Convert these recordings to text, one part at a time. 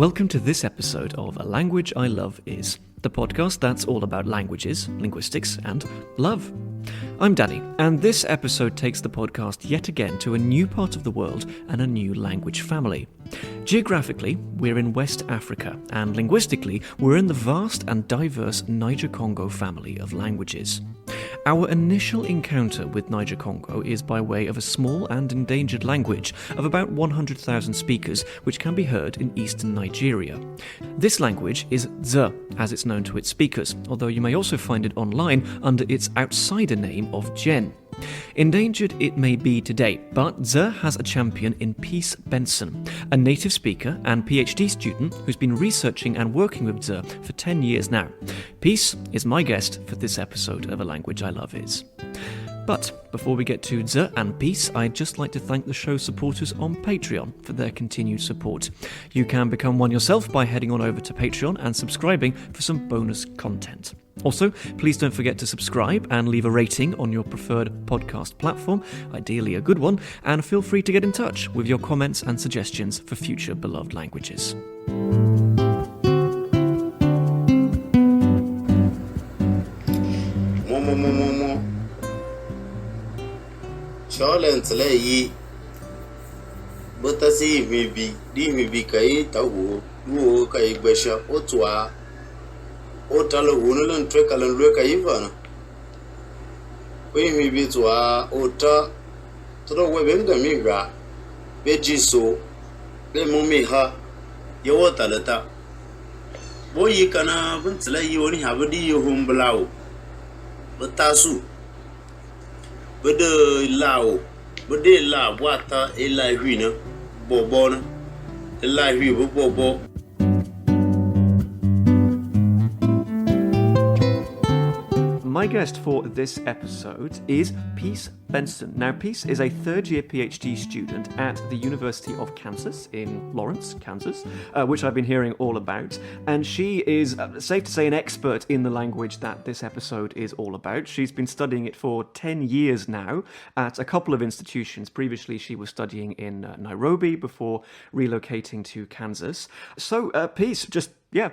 Welcome to this episode of A Language I Love Is, the podcast that's all about languages, linguistics, and love. I'm Danny, and this episode takes the podcast yet again to a new part of the world and a new language family. Geographically, we're in West Africa, and linguistically, we're in the vast and diverse Niger-Congo family of languages. Our initial encounter with Niger-Congo is by way of a small and endangered language of about 100,000 speakers, which can be heard in eastern Nigeria. This language is Dza, as it's known to its speakers, although you may also find it online under its outsider name of Jen. Endangered it may be today, but Dza has a champion in Peace Benson, a native speaker and PhD student who's been researching and working with Dza for 10 years now. Peace is my guest for this episode of A Language I Love Is. But before we get to Dza and Peace, I'd just like to thank the show's supporters on Patreon for their continued support. You can become one yourself by heading on over to Patreon and subscribing for some bonus content. Also, please don't forget to subscribe and leave a rating on your preferred podcast platform, ideally a good one, and feel free to get in touch with your comments and suggestions for future beloved languages. Charlent lay but I see maybe Kay Tawu, Luo Kay Besha, Otua, Otalo Wunan, Trekal and Luka Ivan. We may be to our Ota to the Webenda Migra, Bejiso, the Mumiha, Yawata Leta. Boy, you can have you only have a deal home below. But Tasu. Bede lao, bede la wata ela huina, bobona, ela hui bobo. My guest for this episode is Peace Benson. Now, Peace is a third-year PhD student at the University of Kansas in Lawrence, Kansas, which I've been hearing all about. And she is, safe to say, an expert in the language that this episode is all about. She's been studying it for 10 years now at a couple of institutions. Previously, she was studying in Nairobi before relocating to Kansas. So, Peace,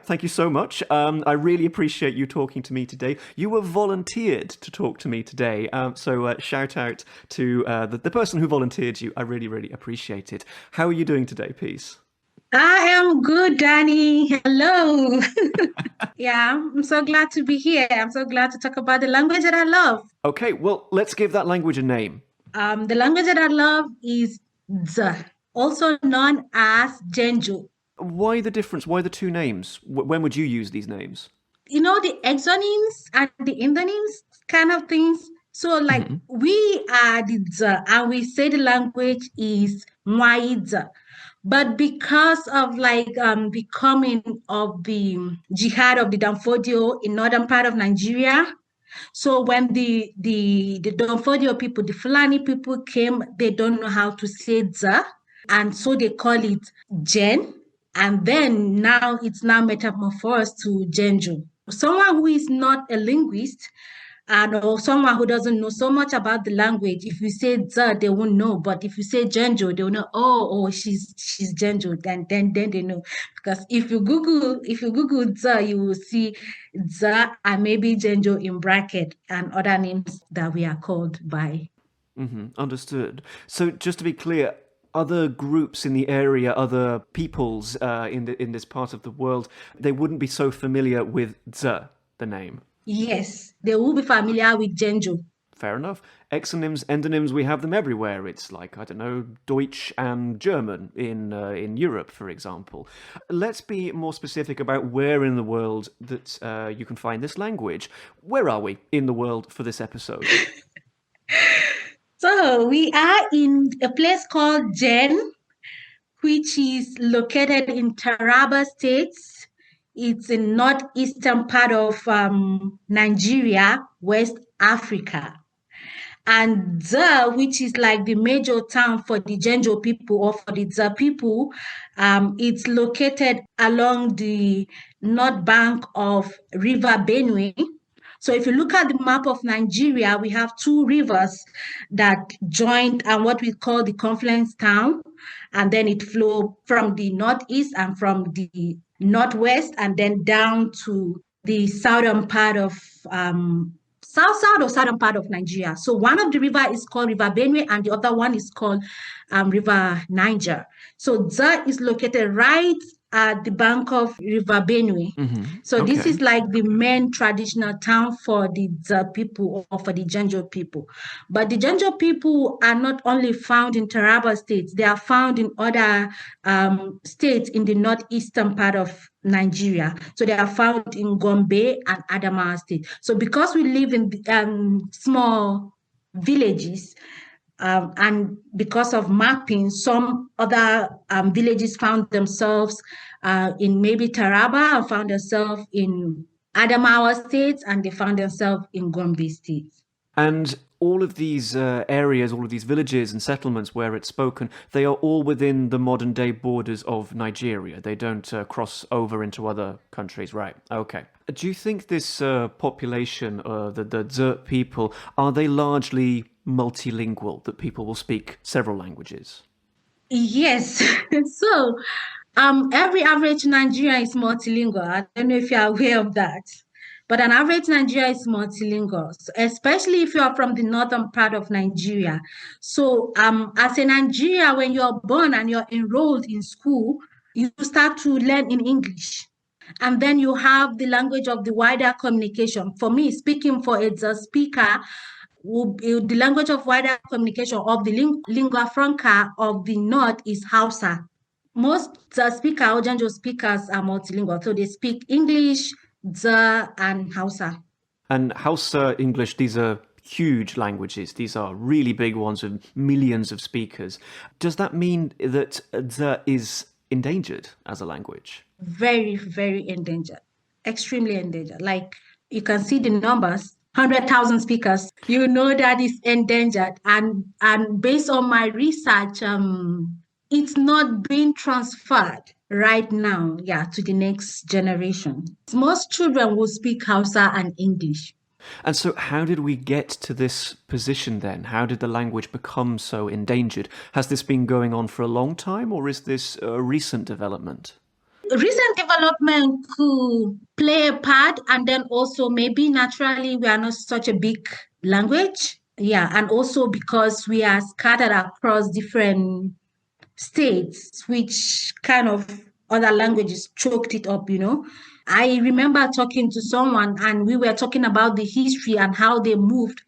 thank you so much. I really appreciate you talking to me today. You were volunteered to talk to me today, so shout out to the person who volunteered you. I really, really appreciate it. How are you doing today, Peace? I am good, Danny. Hello. Yeah, I'm so glad to be here. I'm so glad to talk about the language that I love. Okay, well, let's give that language a name. The language that I love is Dza, also known as Jenjo. Why the difference? Why the two names? When would you use these names? You know, the exonyms and the endonyms kind of things. So, we are the Dza, and we say the language is Dza. But because of becoming of the Jiah of the Danfodio in northern part of Nigeria, so when the Danfodio people, the Fulani people came, they don't know how to say Dza, and so they call it Jen. And then now it's metamorphosed to Jenjo. Someone who is not a linguist or someone who doesn't know so much about the language, if you say Dza, they won't know. But if you say Jenjo, they'll know, she's Jenjo. Then they know. Because if you Google Dza, you will see Dza and maybe Jenjo in bracket and other names that we are called by. Understood. So just to be clear, other groups in the area, other peoples in this part of the world, they wouldn't be so familiar with Dza, the name. Yes, they will be familiar with Jenjo. Fair enough. Exonyms, endonyms, we have them everywhere. It's like, I don't know, Deutsch and German in Europe, for example. Let's be more specific about where in the world that you can find this language. Where are we in the world for this episode? So we are in a place called Jen, which is located in Taraba State. It's in northeastern part of Nigeria, West Africa. And Dza, which is like the major town for the Jenjo people or for the Dza people, it's located along the north bank of River Benue, So if you look at the map of Nigeria, we have two rivers that join and what we call the confluence town. And then it flows from the northeast and from the northwest and then down to the southern part of southern part of Nigeria. So one of the river is called River Benue and the other one is called River Niger. So Dza is located right at the bank of River Benue. So this is like the main traditional town for the Dza people or for the Jenjo people. But the Jenjo people are not only found in Taraba states, they are found in other states in the northeastern part of Nigeria. So they are found in Gombe and Adamawa state. So because we live in small villages, and because of mapping, some other villages found themselves in maybe Taraba and found themselves in Adamawa State, and they found themselves in Gombe State. And all of these areas, all of these villages and settlements where it's spoken, they are all within the modern-day borders of Nigeria. They don't cross over into other countries, right? Okay. Do you think this population, the Dza people, are they largely multilingual, that people will speak several languages? Yes. So every average Nigerian is multilingual. I don't know if you're aware of that. But an average Nigerian is multilingual, especially if you are from the northern part of Nigeria. So as a Nigerian, when you're born and you're enrolled in school, you start to learn in English. And then you have the language of the wider communication. For me, speaking for a speaker, the language of wider communication of the lingua franca of the north is Hausa. Most speakers or Jenjo speakers are multilingual, so they speak English, Dza, and Hausa. And Hausa, English, these are huge languages. These are really big ones with millions of speakers. Does that mean that Dza is endangered as a language? Very, very endangered. Extremely endangered. Like you can see the numbers. 100,000 speakers, you know that is endangered. And based on my research, it's not being transferred right now, to the next generation. Most children will speak Hausa and English. And so how did we get to this position then? How did the language become so endangered? Has this been going on for a long time, or is this a recent development? Recent development could play a part, and then also maybe naturally we are not such a big language. And also because we are scattered across different states, which kind of other languages choked it up, I remember talking to someone and we were talking about the history and how they moved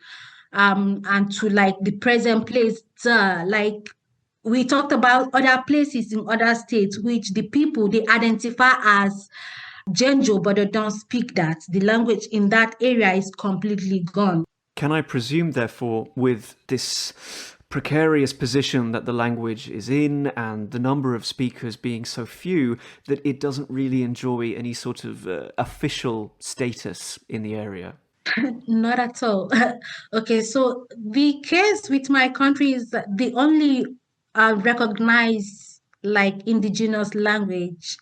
and to like the present place. Like we talked about other places in other states, which the people, they identify as Jenjo, but they don't speak that. The language in that area is completely gone. Can I presume, therefore, with this precarious position that the language is in and the number of speakers being so few, that it doesn't really enjoy any sort of official status in the area? Not at all. Okay, so the case with my country is that the only recognized like indigenous language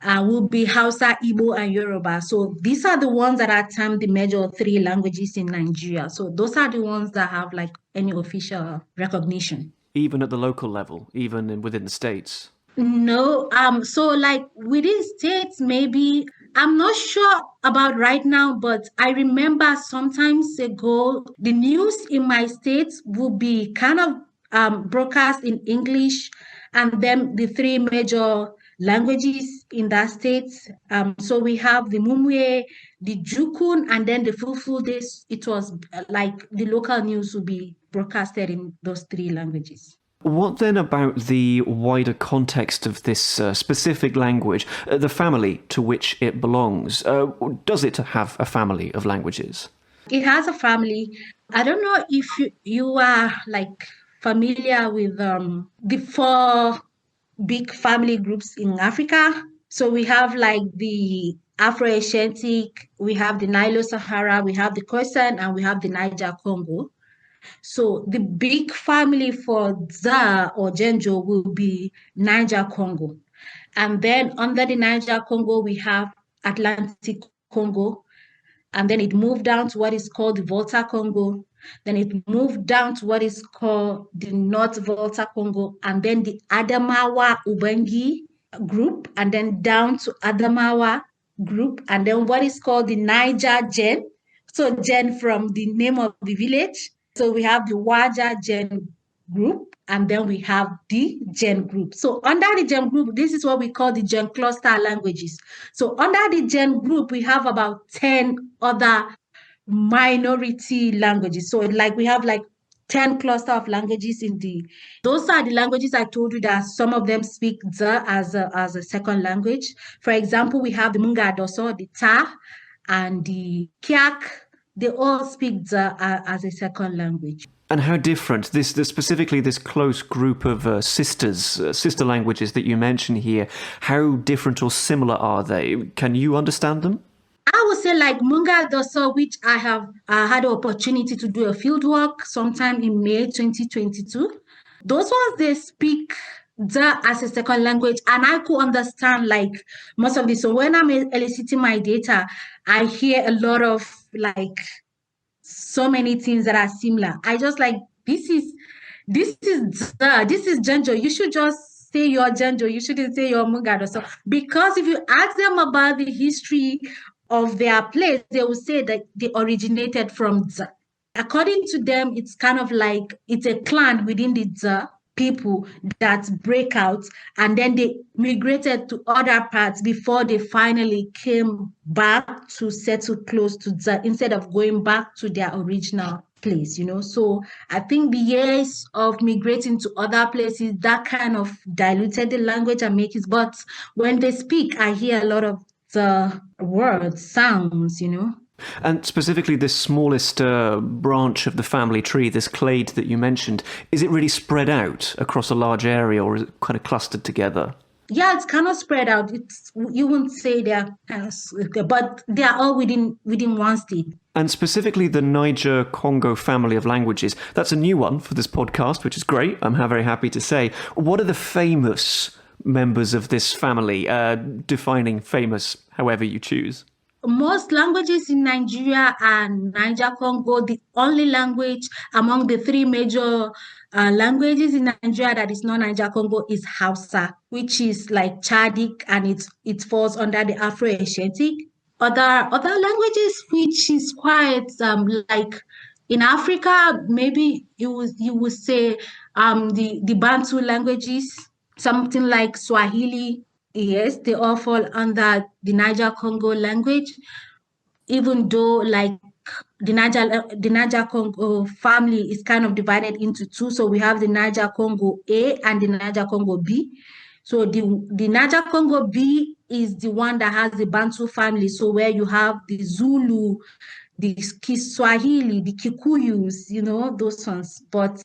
will be Hausa, Igbo, and Yoruba. So these are the ones that are termed the major three languages in Nigeria. So those are the ones that have like any official recognition. Even at the local level, even within the states? No, so like within states, maybe I'm not sure about right now, but I remember sometimes ago, the news in my state would be kind of broadcast in English, and then the three major languages in that state. So we have the Mumwe, the Jukun, and then the Fulful days. It was like the local news would be broadcasted in those three languages. What then about the wider context of this specific language, the family to which it belongs? Does it have a family of languages? It has a family. I don't know if you are like familiar with the four big family groups in Africa. So we have like the Afro-Asiatic, we have the Nilo-Sahara, we have the Khoisan, and we have the Niger-Congo. So the big family for Dza or Jenjo will be Niger-Congo. And then under the Niger-Congo, we have Atlantic Congo. and then it moved down to what is called the Volta Congo. Then it moved down to what is called the North Volta Congo, and then the Adamawa Ubangi group, and then down to Adamawa group, and then what is called the Niger Gen. So Gen from the name of the village. So we have the Waja Gen group, and then we have the Gen group. So under the Gen group, this is what we call the Gen cluster languages. So under the Gen group, we have about 10 other minority languages. So like we have like 10 cluster of languages in those are the languages I told you that some of them speak Dza as a second language. For example, we have the Munga Doso, the Ta, and the Kyak. They all speak Dza as a second language. And how different, specifically this close group of sister languages that you mention here, how different or similar are they? Can you understand them? I would say like Munga Doso, which I have had the opportunity to do a field work sometime in May 2022. Those ones, they speak Dza as a second language, and I could understand like most of this. So when I'm eliciting my data, I hear a lot of like so many things that are similar. I just like, this is Dza, this is Jenjo. You should just say your Jenjo. You shouldn't say your Munga Doso. Because if you ask them about the history of their place, they will say that they originated from Dza. According to them, it's kind of like it's a clan within the Dza people that break out, and then they migrated to other parts before they finally came back to settle close to Dza instead of going back to their original place, you know. So I think the years of migrating to other places, that kind of diluted the language and make it, but when they speak, I hear a lot of the words, sounds, you know. And specifically this smallest branch of the family tree, this clade that you mentioned, is it really spread out across a large area, or is it kind of clustered together? Yeah, it's kind of spread out. You wouldn't say they're but they are all within one state. And specifically the Niger-Congo family of languages, that's a new one for this podcast, which is great. I'm very happy to say. What are the famous members of this family, defining famous however you choose? Most languages in Nigeria and Niger-Congo, the only language among the three major languages in Nigeria that is not Niger-Congo is Hausa, which is like Chadic, and it falls under the Afro-Asiatic. Other languages which is quite like in Africa, maybe you would say the Bantu languages, something like Swahili. Yes, they all fall under the Niger-Congo language, even though like the Niger-Congo family is kind of divided into two. So we have the Niger-Congo A and the Niger-Congo B. So the Niger-Congo B is the one that has the Bantu family. So where you have the Zulu, the Kiswahili, the Kikuyus, you know, those ones. But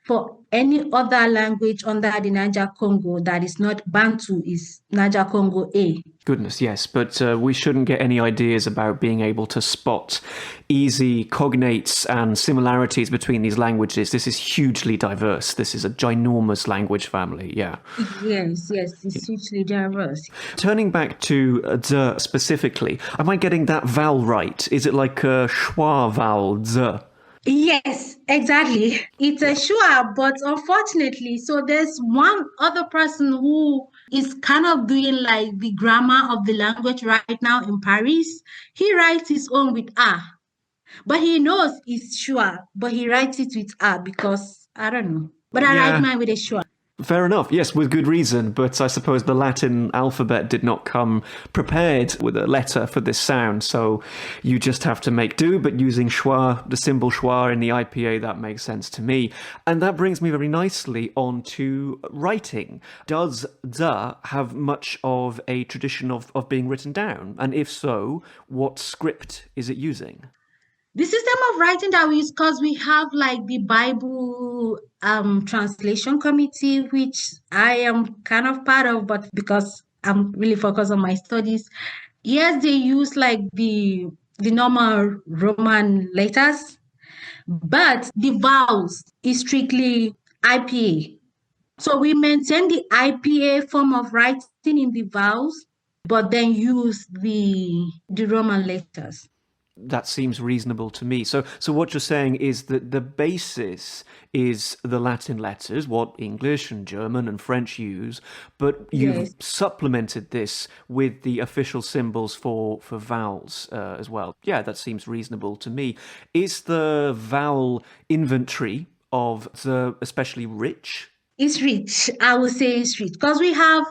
for any other language under the Niger-Congo that is not Bantu is Niger-Congo A. Goodness, yes, but we shouldn't get any ideas about being able to spot easy cognates and similarities between these languages. This is hugely diverse. This is a ginormous language family, yeah. Yes, it's hugely diverse. Turning back to Dza specifically, am I getting that vowel right? Is it like a schwa vowel, Dza? Yes, exactly. It's a schwa, but unfortunately, so there's one other person who is kind of doing like the grammar of the language right now in Paris. He writes his own with A, but he knows it's schwa, but he writes it with A because I don't know. But I write mine with a schwa. Fair enough, yes, with good reason, but I suppose the Latin alphabet did not come prepared with a letter for this sound, so you just have to make do, but using schwa, the symbol schwa in the IPA, that makes sense to me. And that brings me very nicely on to writing. Does Dza have much of a tradition of being written down? And if so, what script is it using? The system of writing that we use, because we have like the Bible translation committee, which I am kind of part of, but because I'm really focused on my studies, yes, they use like the normal Roman letters, but the vowels is strictly IPA. So we maintain the IPA form of writing in the vowels, but then use the Roman letters. That seems reasonable to me. So what you're saying is that the basis is the Latin letters, what English and German and French use, but you've Yes. supplemented this with the official symbols for vowels as well. Yeah, that seems reasonable to me. Is the vowel inventory of the especially rich? It's rich. I would say it's rich because we have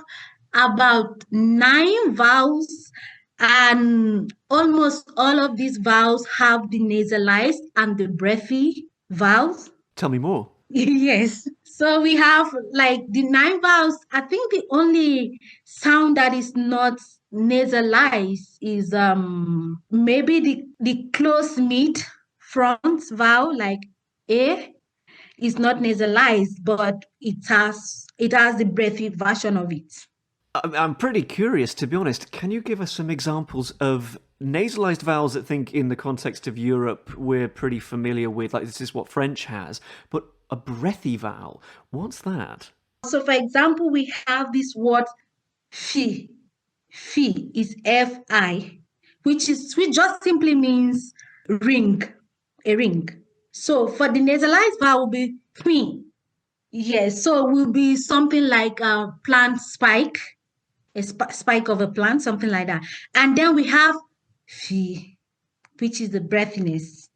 about 9 vowels, and almost all of these vowels have the nasalized and the breathy vowels. Tell me more. Yes. So we have like the 9 vowels. I think the only sound that is not nasalized is maybe the close mid front vowel, like A is not nasalized, but it has the breathy version of it. I'm pretty curious, to be honest. Can you give us some examples of nasalized vowels? I think in the context of Europe, we're pretty familiar with, like this is what French has, but a breathy vowel, what's that? So, for example, we have this word fi. Fi is Fi, which just simply means ring, a ring. So, for the nasalized vowel, will be fi. Yes, so it will be something like a plant spike, a spike of a plant, something like that. And then we have fi, which is the breathiness,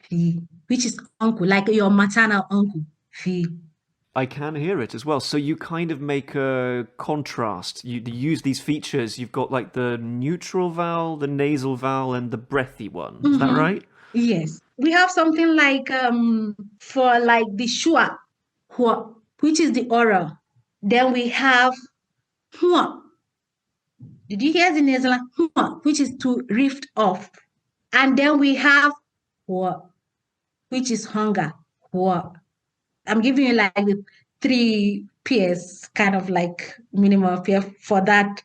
fi, which is uncle, like your maternal uncle, fi. I can hear it as well. So you kind of make a contrast. You use these features. You've got like the neutral vowel, the nasal vowel, and the breathy one. Is that right? Yes. We have something like for like the shua, hua, which is the oral. Then we have hua. Did you hear the nasal? Hua, which is to rift off. And then we have hua, which is hunger. Hua. I'm giving you like the 3 pairs, kind of like minimum pair for that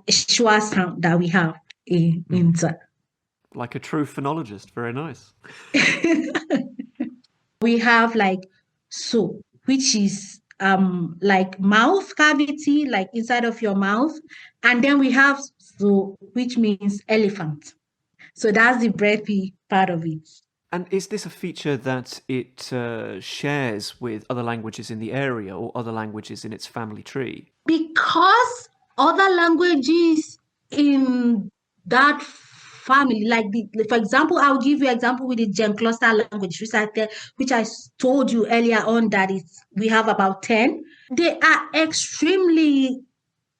shua sound that we have in Dza. Like a true phonologist. Very nice. We have like so, which is like mouth cavity, like inside of your mouth. And then we have so, which means elephant. So that's the breathy part of it. And is this a feature that it shares with other languages in the area or other languages in its family tree? Because other languages in that family, like for example, I'll give you an example with the Gen cluster language, which I told you earlier on that we have about 10. They are extremely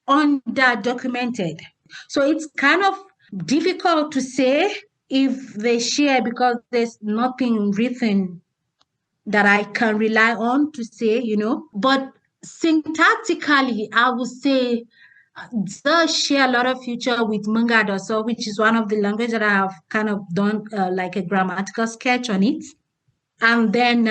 underdocumented. So it's kind of difficult to say if they share because there's nothing written that I can rely on to say, But syntactically, I would say they share a lot of feature with Manga, so which is one of the language that I have kind of done like a grammatical sketch on it. And then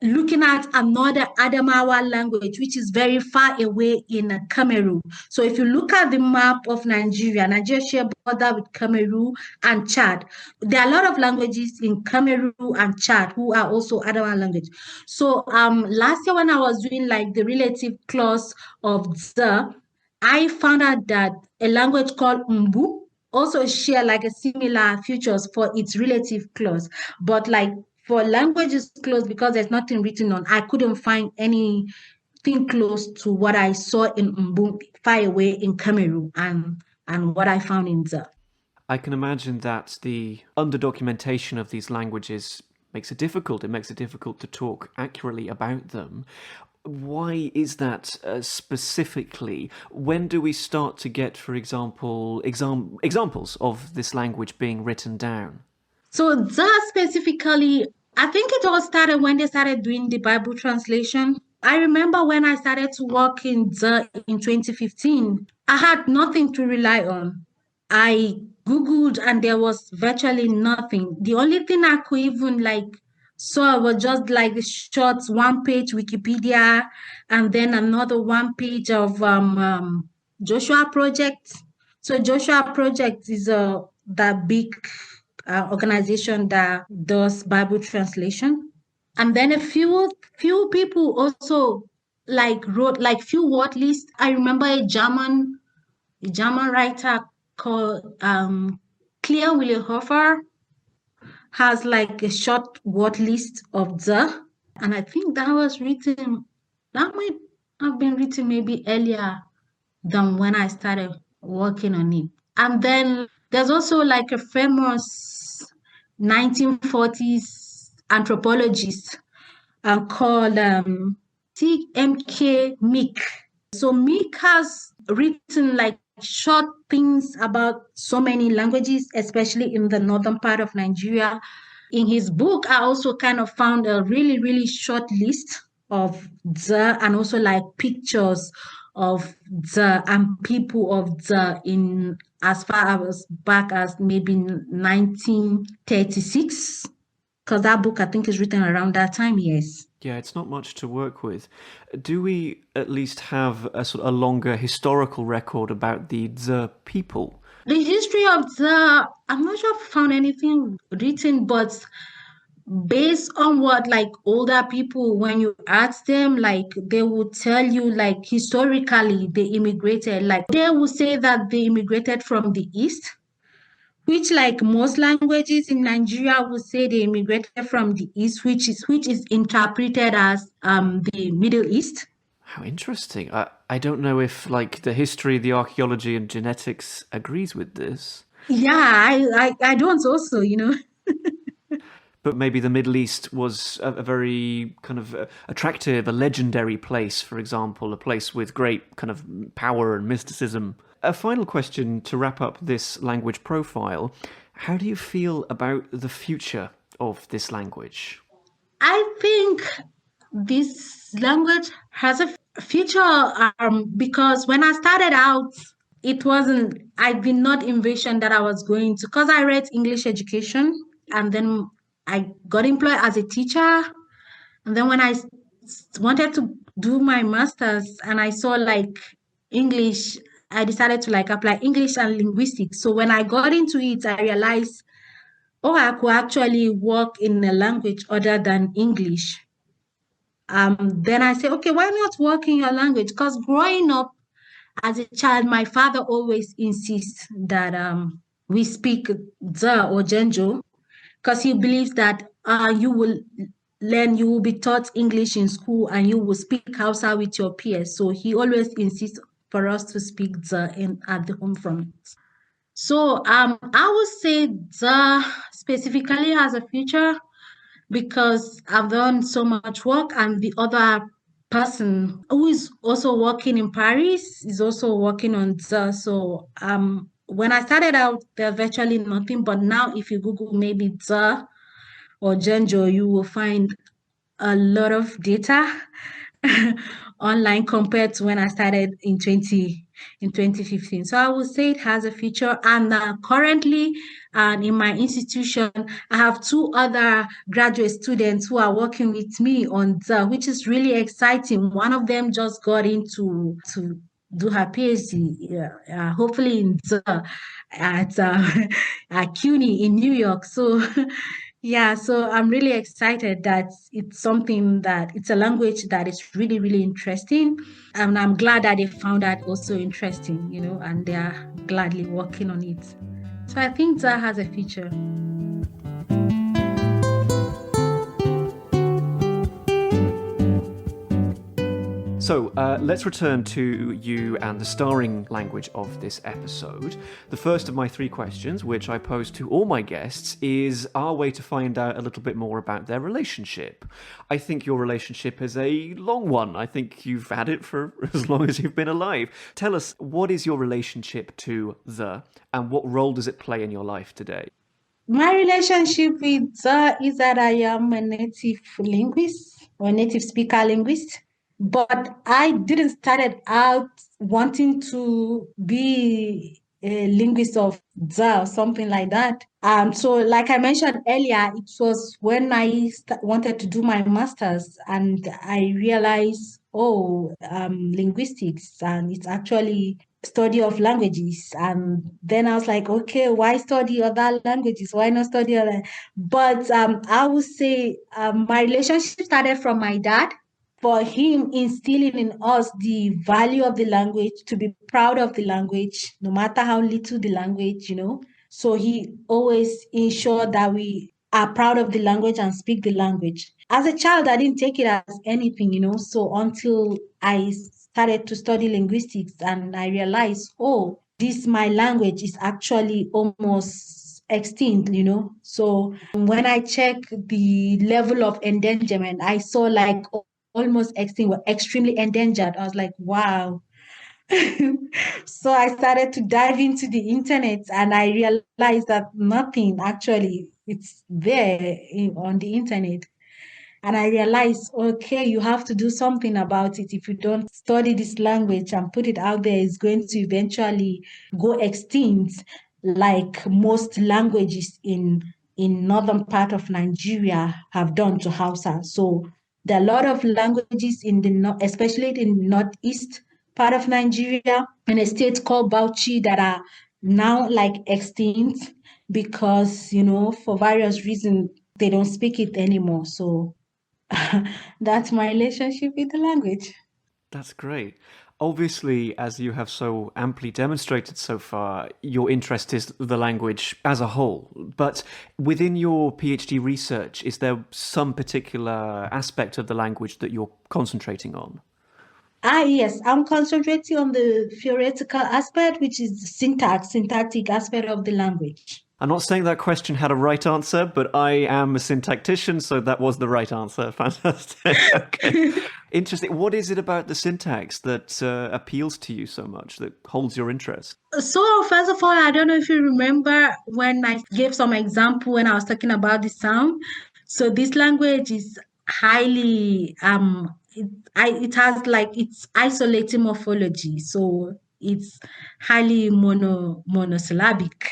looking at another Adamawa language, which is very far away in Cameroon. So if you look at the map of Nigeria shares border with Cameroon and Chad. There are a lot of languages in Cameroon and Chad who are also Adamawa language. So last year when I was doing like the relative clause of Dza, I found out that a language called Mbu also share like a similar features for its relative clause, but like for languages close, because there's nothing written on, I couldn't find anything close to what I saw in Mbu, far away in Cameroon, and what I found in Dza. I can imagine that the underdocumentation of these languages makes it difficult. It makes it difficult to talk accurately about them. Why is that specifically? When do we start to get, for example, examples of this language being written down? So Dza specifically, I think it all started when they started doing the Bible translation. I remember when I started to work in Dza in 2015, I had nothing to rely on. I Googled and there was virtually nothing. The only thing I could even saw was just like the short 1-page Wikipedia and then another 1 page of Joshua Project. So Joshua Project is that big organization that does Bible translation. And then a few people also wrote few word lists. I remember a German writer called Claire Willenhofer. has like a short word list of the, and I think that might have been written maybe earlier than when I started working on it. And then there's also like a famous 1940s anthropologist called T.M.K. Meek. So Meek has written like short things about so many languages, especially in the northern part of Nigeria. In his book, I also kind of found a really, really short list of the, and also like pictures of the and people of the in as far as back as maybe 1936, because that book I think is written around that time. Yes. Yeah, it's not much to work with. Do we at least have a sort of a longer historical record about the Dza people? The history of the, I'm not sure if I found anything written, but based on what like older people, when you ask them, like they will tell you like historically they immigrated, like they will say that they immigrated from the east, which like most languages in Nigeria will say they immigrated from the east, which is interpreted as the Middle East. How interesting. I don't know if like the history, the archaeology and genetics agrees with this. Yeah, I don't also. But maybe the Middle East was a very kind of attractive, a legendary place, for example, a place with great kind of power and mysticism. A final question to wrap up this language profile. How do you feel about the future of this language? I think this language has a future because when I started out, I did not envision that I was going to, because I read English education and then I got employed as a teacher. And then when I wanted to do my master's and I saw like English, I decided to like apply English and linguistics. So when I got into it, I realized, oh, I could actually work in a language other than English. Then I say, okay, why not work in your language? Because growing up as a child, my father always insists that we speak Dza or Jenjo, because he believes that you will be taught English in school and you will speak Hausa with your peers. So he always insists for us to speak Dza at the home front. So I would say Dza specifically has a future because I've done so much work, and the other person who is also working in Paris is also working on Dza. So when I started out, there's virtually nothing, but now if you Google maybe Dza or Jenjo, you will find a lot of data online compared to when I started in 2015. So I would say it has a future. And currently, in my institution, I have two other graduate students who are working with me on the, which is really exciting. One of them just got into to do her PhD, hopefully in the at at CUNY in New York. So yeah, so I'm really excited that it's a language that is really, really interesting. And I'm glad that they found that also interesting, and they are gladly working on it. So I think that has a future. So let's return to you and the starring language of this episode. The first of my three questions, which I pose to all my guests, is our way to find out a little bit more about their relationship. I think your relationship is a long one. I think you've had it for as long as you've been alive. Tell us, what is your relationship to the, and what role does it play in your life today? My relationship with the is that I am a native linguist or native speaker linguist. But I didn't started out wanting to be a linguist of Dza or something like that. So like I mentioned earlier, it was when I wanted to do my master's and I realized, linguistics, and it's actually study of languages. And then I was like, okay, why study other languages? Why not study other? But I would say my relationship started from my dad, for him instilling in us the value of the language, to be proud of the language, no matter how little the language. So he always ensured that we are proud of the language and speak the language. As a child, I didn't take it as anything. So until I started to study linguistics and I realized, oh, this my language is actually almost extinct. So when I check the level of endangerment, I saw like almost extinct, were extremely endangered. I was like, wow. So I started to dive into the internet and I realized that nothing actually it's there on the internet. And I realized, okay, you have to do something about it. If you don't study this language and put it out there, it's going to eventually go extinct, like most languages in northern part of Nigeria have done to Hausa. So there are a lot of languages in especially in the northeast part of Nigeria, in a state called Bauchi, that are now like extinct because, for various reasons, they don't speak it anymore. So that's my relationship with the language. That's great. Obviously, as you have so amply demonstrated so far, your interest is the language as a whole. But within your PhD research, is there some particular aspect of the language that you're concentrating on? Yes, I'm concentrating on the theoretical aspect, which is the syntactic aspect of the language. I'm not saying that question had a right answer, but I am a syntactician, so that was the right answer. Fantastic. Okay. Interesting. What is it about the syntax that appeals to you so much, that holds your interest? So, first of all, I don't know if you remember when I gave some example when I was talking about the sound. So, this language is highly it has like it's isolating morphology, so it's highly monosyllabic.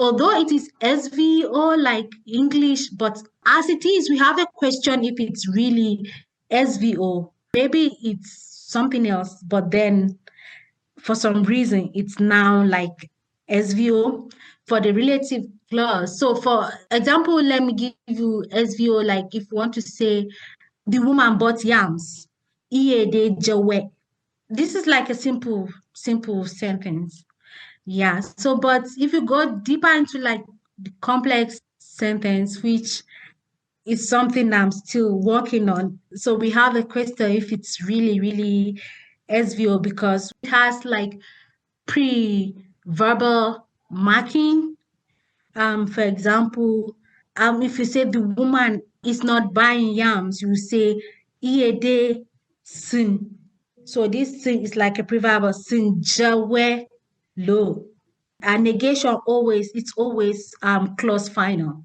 Although it is SVO like English, but as it is, we have a question if it's really SVO. Maybe it's something else, but then for some reason it's now like SVO for the relative clause. So for example, let me give you SVO, like if you want to say the woman bought yams. Iye de jawe. This is like a simple sentence. Yeah. So, but if you go deeper into like the complex sentence, which is something I'm still working on. So we have a question if it's really, really SVO because it has like pre-verbal marking. For example, if you say the woman is not buying yams, you say iede sin. So this sin is like a pre-verbal sin jawe lo. A negation it's always clause final.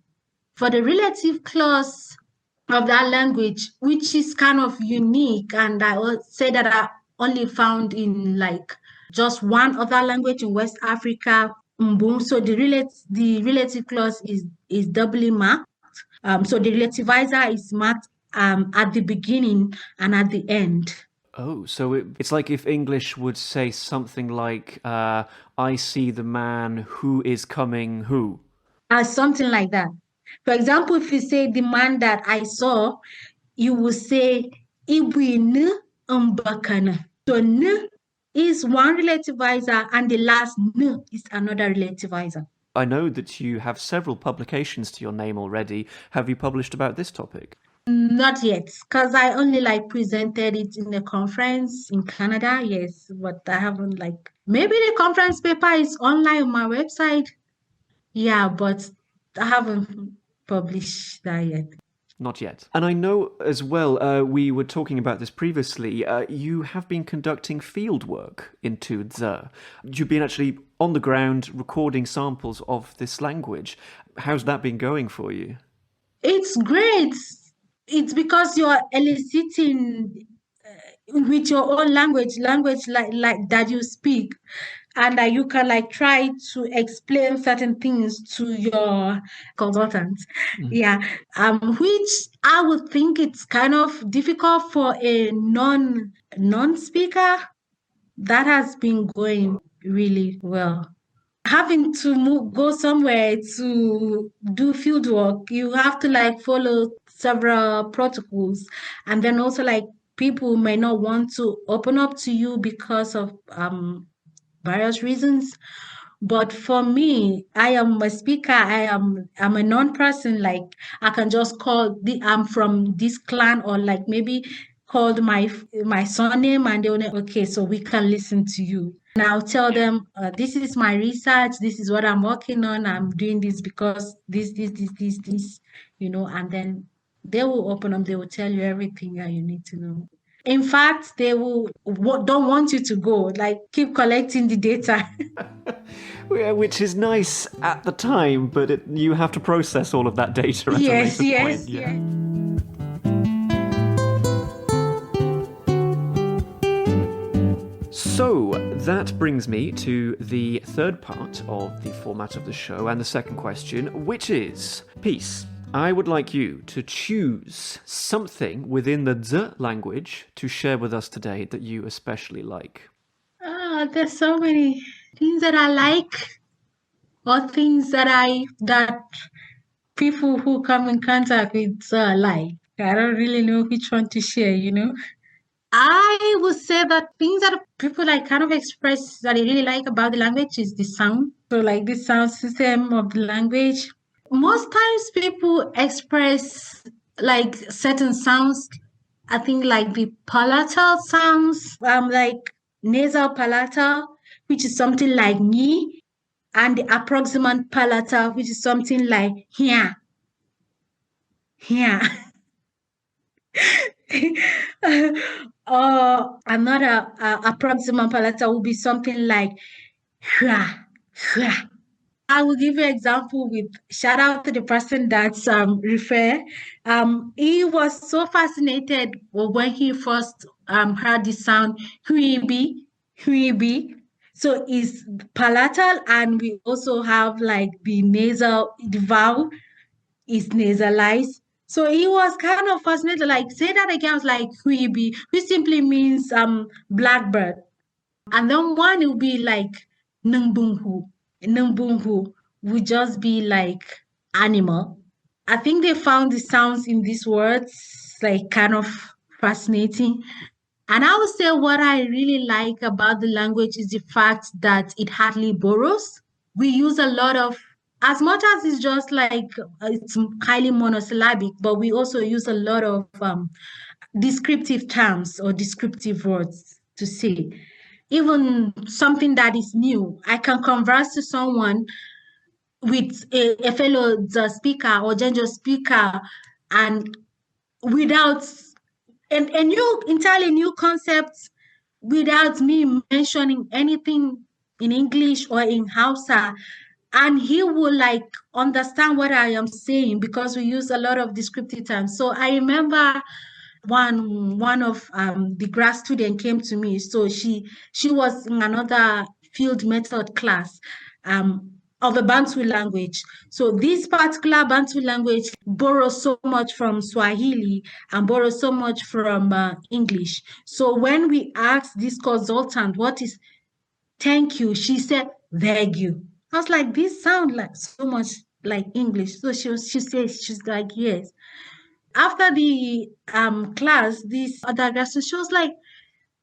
For the relative clause of that language, which is kind of unique, and I would say that I only found in like just one other language in West Africa, Mbum. So the relative clause is doubly marked. So the relativizer is marked at the beginning and at the end. Oh, so it's like if English would say something like, I see the man who is coming who. Something like that. For example, if you say the man that I saw, you will say Ibwin Mbakana. So N is one relativizer and the last N is another relativizer. I know that you have several publications to your name already. Have you published about this topic? Not yet, because I only like presented it in a conference in Canada, yes, but I haven't like maybe the conference paper is online on my website. Yeah, but I haven't published that yet. Not yet. And I know as well, we were talking about this previously, you have been conducting field work into Dza. You've been actually on the ground recording samples of this language. How's that been going for you? It's great. It's because you're eliciting with your own language like that you speak, and that you can like try to explain certain things to your consultants. Yeah, which I would think it's kind of difficult for a non-speaker. That has been going really well. Having to go somewhere to do field work, you have to like follow several protocols, and then also like people may not want to open up to you because of various reasons, But for me, I am a speaker. I'm a non-person. Like I can just I'm from this clan, or like maybe called my surname, and they'll know, okay, so we can listen to you. And I'll tell them, this is my research. This is what I'm working on. I'm doing this because this, and then they will open up. They will tell you everything that you need to know. In fact, they don't want you to go, like keep collecting the data. Which is nice at the time, but you have to process all of that data at a Yes, later yes, point. yes. So that brings me to the third part of the format of the show and the second question, which is, Peace, I would like you to choose something within the Dza language to share with us today that you especially like. There's so many things that I like, or things that people who come in contact with like. I don't really know which one to share. I would say that things that people like kind of express that they really like about the language is the sound. So like the sound system of the language. Most times people express like certain sounds. I think like the palatal sounds, like nasal palatal, which is something like ni, and the approximant palatal, which is something like here, here. Or another approximant palatal would be something like hua, hua. I will give you an example with shout out to the person that's refer. He was so fascinated when he first heard the sound huibi, huibi. So it's palatal, and we also have like the vowel is nasalized. So he was kind of fascinated, like, say that again. I was like, huibi, which simply means blackbird. And then one will be like nungbunhu. Nungbunhu would just be like animal. I think they found the sounds in these words like kind of fascinating. And I would say what I really like about the language is the fact that it hardly borrows. We use a lot of, as much as it's just like it's highly monosyllabic, but we also use a lot of descriptive terms or descriptive words to say. Even something that is new, I can converse to someone with a fellow Dza speaker or Jenjo speaker, and without a new, entirely new concept, without me mentioning anything in English or in Hausa, and he will like understand what I am saying because we use a lot of descriptive terms. So I remember one of the grad student came to me. So she was in another field method class of a Bantu language. So this particular Bantu language borrows so much from Swahili and borrows so much from English. So when we asked this consultant, what is thank you, she said, thank you. I was like, this sounds like so much like English. So she's like, yes. After the class, this other girl, so she was like,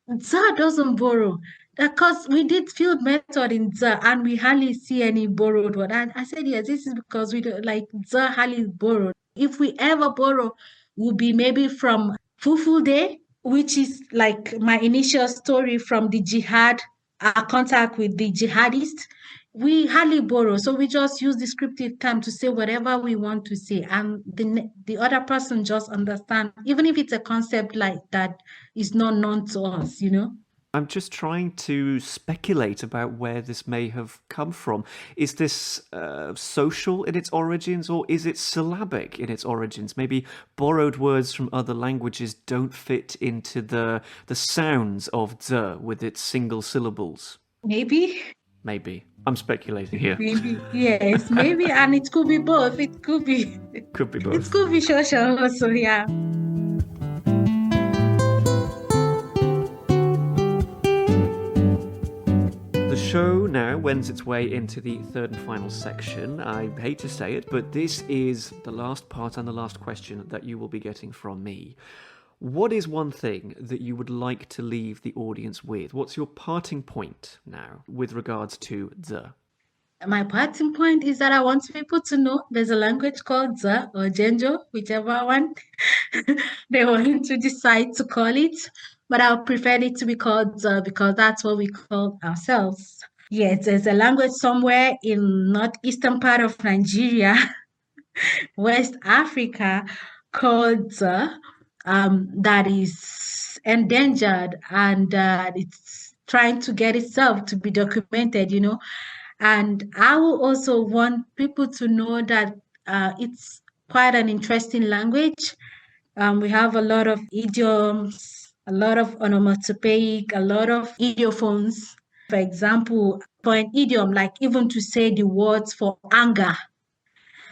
Dza doesn't borrow. Because we did field method in Dza and we hardly see any borrowed word. And I said, yes, this is because we don't like Dza hardly borrowed. If we ever borrow, would be maybe from Fufu Day, which is like my initial story from the jihad, contact with the jihadist. We hardly borrow, so we just use descriptive term to say whatever we want to say, and the other person just understand, even if it's a concept like that is not known to us. I'm just trying to speculate about where this may have come from. Is this social in its origins, or is it syllabic in its origins? Maybe borrowed words from other languages don't fit into the sounds of Dza with its single syllables. Maybe. I'm speculating here. Maybe, yes, maybe, and it could be both. It could be. Could be both. It could be social also, yeah. The show now wends its way into the third and final section. I hate to say it, but this is the last part and the last question that you will be getting from me. What is one thing that you would like to leave the audience with? What's your parting point now with regards to Dza? My parting point is that I want people to know there's a language called Dza or Jenjo, whichever one they want to decide to call it. But I would prefer it to be called Dza because that's what we call ourselves. Yes, there's a language somewhere in northeastern part of Nigeria, West Africa, called Dza, that is endangered and it's trying to get itself to be documented, And I will also want people to know that it's quite an interesting language. We have a lot of idioms, a lot of onomatopoeic, a lot of idiophones. For example, for an idiom, like even to say the words for anger,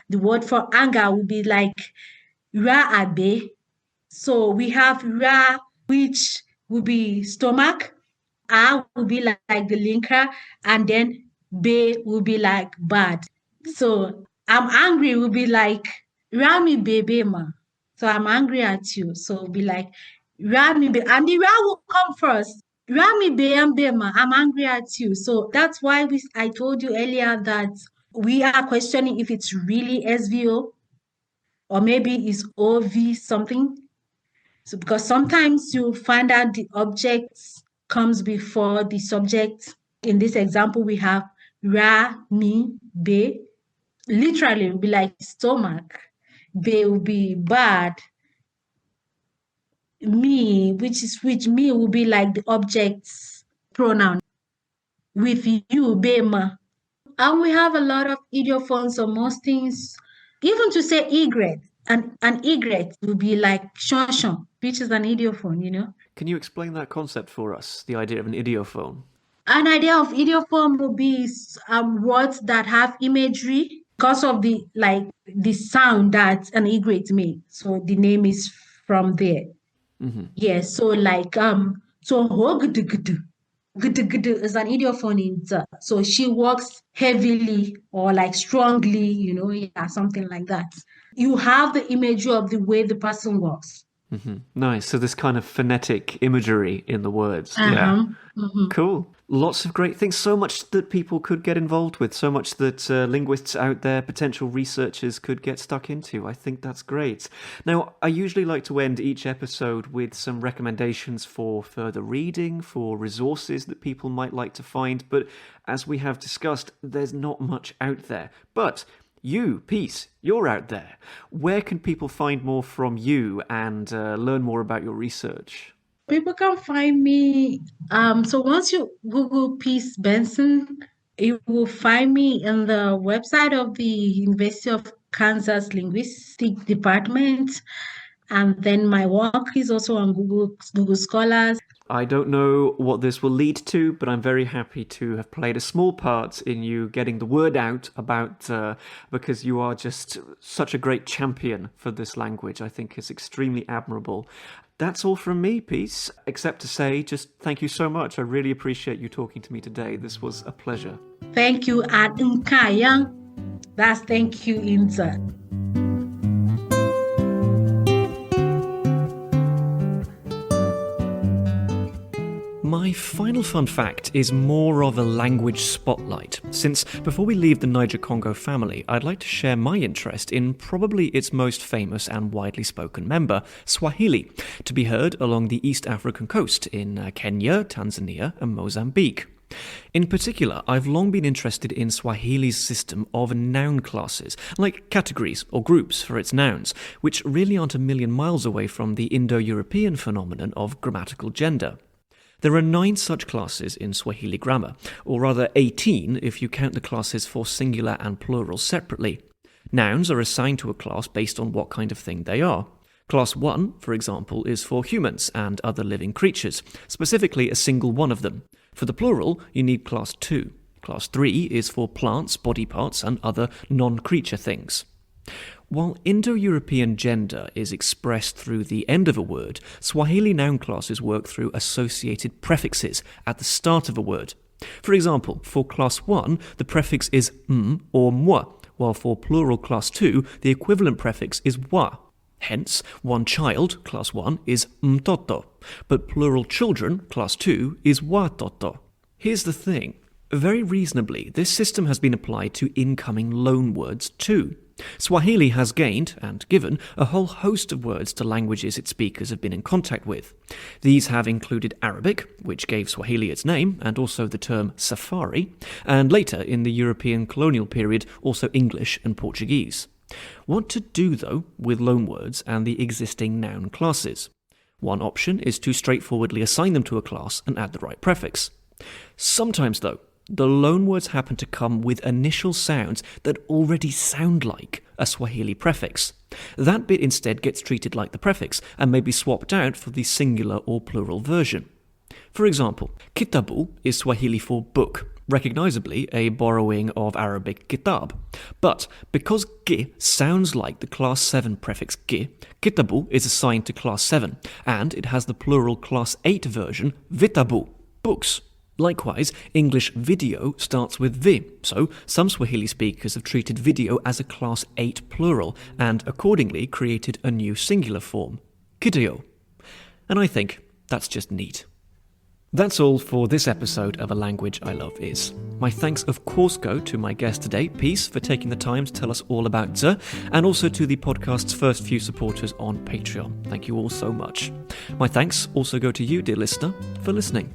the word for anger will be like ra abe. So we have ra, which will be stomach, a will be like the linker, and then be will be like bad. So I'm angry will be like Rami bebe ma. So I'm angry at you. So it'll be like Rami be, and the Ra will come first. Rami be and be ma. I'm angry at you. So that's why I told you earlier that we are questioning if it's really SVO or maybe it's OV something. So because sometimes you find out the object comes before the subject. In this example, we have ra, mi, be. Literally, it will be like stomach. Be will be bad. Me, which me will be like the object's pronoun. With you, be ma. And we have a lot of idiophones or most things. Even to say egret, an egret will be like shon, which is an idiophone. Can you explain that concept for us, the idea of an idiophone? An idea of idiophone will be words that have imagery because of the sound that an egret makes. So the name is from there. Mm-hmm. Yes, so so hogdgd is an idiophone in Dza. So she walks heavily or like strongly, something like that. You have the imagery of the way the person walks. Mm-hmm. Nice. So this kind of phonetic imagery in the words. Uh-huh. Yeah. Mm-hmm. Cool. Lots of great things. So much that people could get involved with. So much that linguists out there, potential researchers could get stuck into. I think that's great. Now, I usually like to end each episode with some recommendations for further reading, for resources that people might like to find. But as we have discussed, there's not much out there. But you, Peace, you're out there. Where can people find more from you and learn more about your research? People can find me. So once you Google Peace Benson, you will find me in the website of the University of Kansas Linguistic Department. And then my work is also on Google Scholars. I don't know what this will lead to, but I'm very happy to have played a small part in you getting the word out about, because you are just such a great champion for this language. I think it's extremely admirable. That's all from me, Peace, except to say just thank you so much. I really appreciate you talking to me today. This was a pleasure. Thank you, at Nkayang. That's thank you, Inza. My final fun fact is more of a language spotlight, since before we leave the Niger-Congo family, I'd like to share my interest in probably its most famous and widely spoken member, Swahili, to be heard along the East African coast in Kenya, Tanzania, and Mozambique. In particular, I've long been interested in Swahili's system of noun classes, like categories or groups for its nouns, which really aren't a million miles away from the Indo-European phenomenon of grammatical gender. There are 9 such classes in Swahili grammar, or rather 18 if you count the classes for singular and plural separately. Nouns are assigned to a class based on what kind of thing they are. Class 1, for example, is for humans and other living creatures, specifically a single one of them. For the plural, you need Class 2. Class 3 is for plants, body parts, and other non-creature things. While Indo-European gender is expressed through the end of a word, Swahili noun classes work through associated prefixes at the start of a word. For example, for class 1, the prefix is m or mwa, while for plural class 2, the equivalent prefix is wa. Hence, one child, class 1, is mtoto, but plural children, class 2, is watoto. Here's the thing. Very reasonably, this system has been applied to incoming loanwords too. Swahili has gained, and given, a whole host of words to languages its speakers have been in contact with. These have included Arabic, which gave Swahili its name, and also the term safari, and later, in the European colonial period, also English and Portuguese. What to do, though, with loanwords and the existing noun classes? One option is to straightforwardly assign them to a class and add the right prefix. Sometimes, though, the loanwords happen to come with initial sounds that already sound like a Swahili prefix. That bit instead gets treated like the prefix and may be swapped out for the singular or plural version. For example, kitabu is Swahili for book, recognisably a borrowing of Arabic kitab. But because gi sounds like the class 7 prefix gi, kitabu is assigned to class 7, and it has the plural class 8 version, vitabu, books. Likewise, English video starts with vi, so some Swahili speakers have treated video as a class 8 plural and accordingly created a new singular form, kideo. And I think that's just neat. That's all for this episode of A Language I Love Is. My thanks of course go to my guest today, Peace, for taking the time to tell us all about Dza, and also to the podcast's first few supporters on Patreon. Thank you all so much. My thanks also go to you, dear listener, for listening.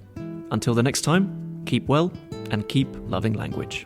Until the next time, keep well and keep loving language.